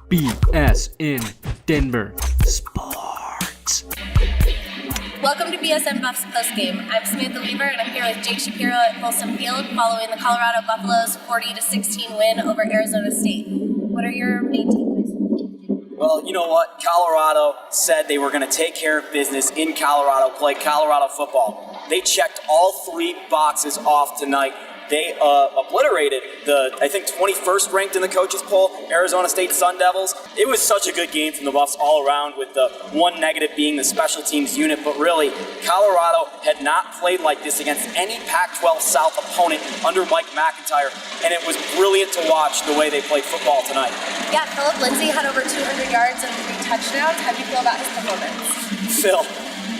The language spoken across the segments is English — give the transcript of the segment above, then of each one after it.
BSN Denver Sports. Welcome to BSN Buffs postgame. I'm Samantha Weaver, and I'm here with Jake Shapiro at Folsom Field following the Colorado Buffaloes' 40-16 win over Arizona State. What are your main takeaways? Well, you know what? Colorado said they were going to take care of business in Colorado, play Colorado football. They checked all three boxes off tonight. They obliterated the, 21st ranked in the coaches poll, Arizona State Sun Devils. It was such a good game from the Buffs all around, with the one negative being the special teams unit. But really, Colorado had not played like this against any Pac-12 South opponent under Mike McIntyre, and it was brilliant to watch the way they played football tonight. Yeah, Philip Lindsay had over 200 yards and 3 touchdowns. How do you feel about his performance? Phil.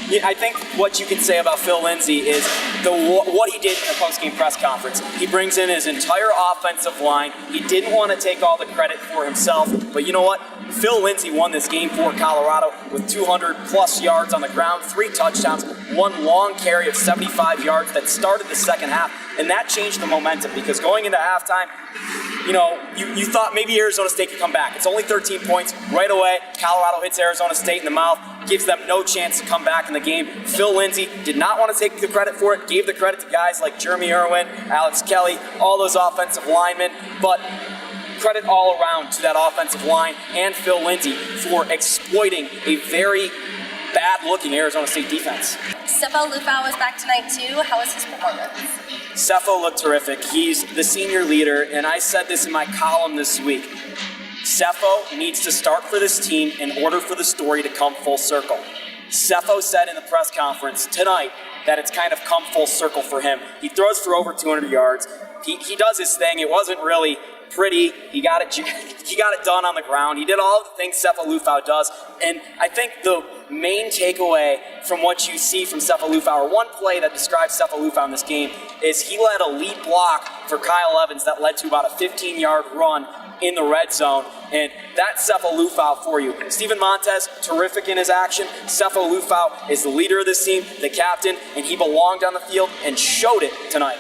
Yeah, I think what you can say about Phil Lindsay is what he did in the post-game press conference. He brings in his entire offensive line. He didn't want to take all the credit for himself, but you know what? Phil Lindsay won this game for Colorado with 200-plus yards on the ground, 3 touchdowns, 1 long carry of 75 yards that started the second half, and that changed the momentum because going into halftime, you thought maybe Arizona State could come back. It's only 13 points. Right away, Colorado hits Arizona State in the mouth, gives them no chance to come back in the game. Phil Lindsay did not want to take the credit for it, gave the credit to guys like Jeremy Irwin, Alex Kelly, all those offensive linemen, but credit all around to that offensive line and Phil Lindsay for exploiting a very bad-looking Arizona State defense. Sefo Lufau was back tonight too. How was his performance? Sefo looked terrific. He's the senior leader, and I said this in my column this week. Sefo needs to start for this team in order for the story to come full circle. Sefo said in the press conference tonight that it's kind of come full circle for him. He throws for over 200 yards. He does his thing. It wasn't really pretty. He got it done on the ground. He did all the things Sefo Lufau does. And I think the main takeaway from what you see from Sefo Lufau, or one play that describes Sefo Lufau in this game, is he led a lead block for Kyle Evans that led to about a 15-yard run in the red zone, and that's Sefo Lufau for you. Steven Montez, terrific in his action. Sefo Lufau is the leader of this team, the captain, and he belonged on the field and showed it tonight.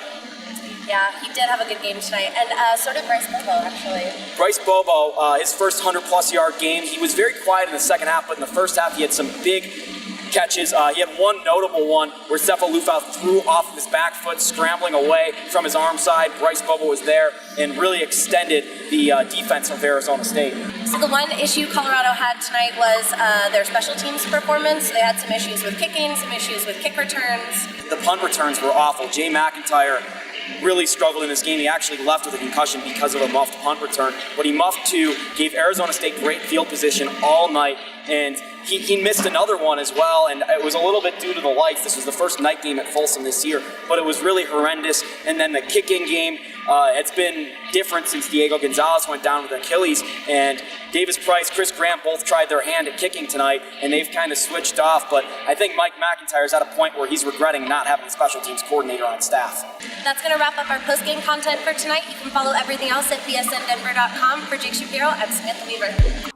Yeah, he did have a good game tonight, and so did Bryce Bobo, actually. Bryce Bobo, his first 100-plus yard game. He was very quiet in the second half, but in the first half he had some big catches. He had one notable one where Sefo Lufau threw off of his back foot, scrambling away from his arm side. Bryce Bobo was there and really extended the defense of Arizona State. So the one issue Colorado had tonight was their special teams performance. They had some issues with kicking, some issues with kick returns. The punt returns were awful. Jay McIntyre really struggled in this game. He actually left with a concussion because of a muffed punt return. But he muffed 2, gave Arizona State great field position all night, and he missed another one as well, and it was a little bit due to the lights. This was the first night game at Folsom this year, but it was really horrendous. And then the kicking game, it's been different since Diego Gonzalez went down with Achilles, and Davis Price, Chris Grant both tried their hand at kicking tonight, and they've kind of switched off. But I think Mike McIntyre is at a point where he's regretting not having a special teams coordinator on staff. That's going to wrap up our post-game content for tonight. You can follow everything else at bsndenver.com. For Jake Shapiro, I'm Samantha Weaver.